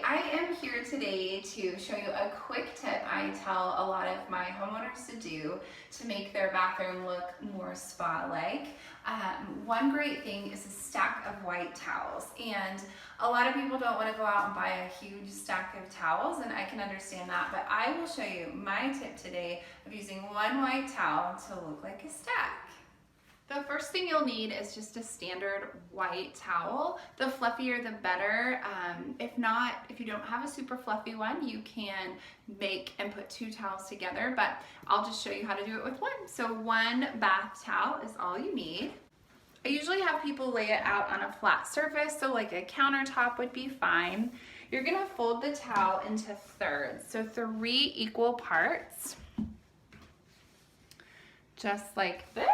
I am here today to show you a quick tip I tell a lot of my homeowners to do to make their bathroom look more spa-like. One great thing is a stack of white towels, and a lot of people don't want to go out and buy a huge stack of towels, and I can understand that, but I will show you my tip today of using one white towel to look like a stack. The first thing you'll need is just a standard white towel. The fluffier the better. If you don't have a super fluffy one, you can make and put two towels together, but I'll just show you how to do it with one. So one bath towel is all you need. I usually have people lay it out on a flat surface, so like a countertop would be fine. You're gonna fold the towel into thirds, so 3 equal parts, just like this.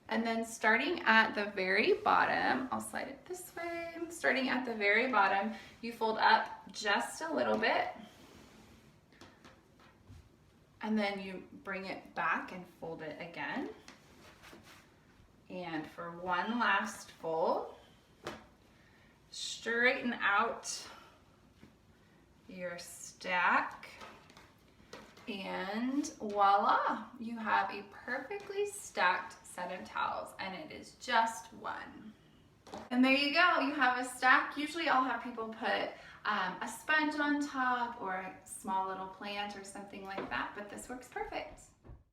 And then starting at the very bottom, I'll slide it this way. Starting at the very bottom, you fold up just a little bit. And then you bring it back and fold it again. And for one last fold, straighten out your stack. And voila, you have a perfectly stacked set of towels, and it is just one. And there you go, you have a stack. Usually I'll have people put a sponge on top or a small little plant or something like that, but this works perfect.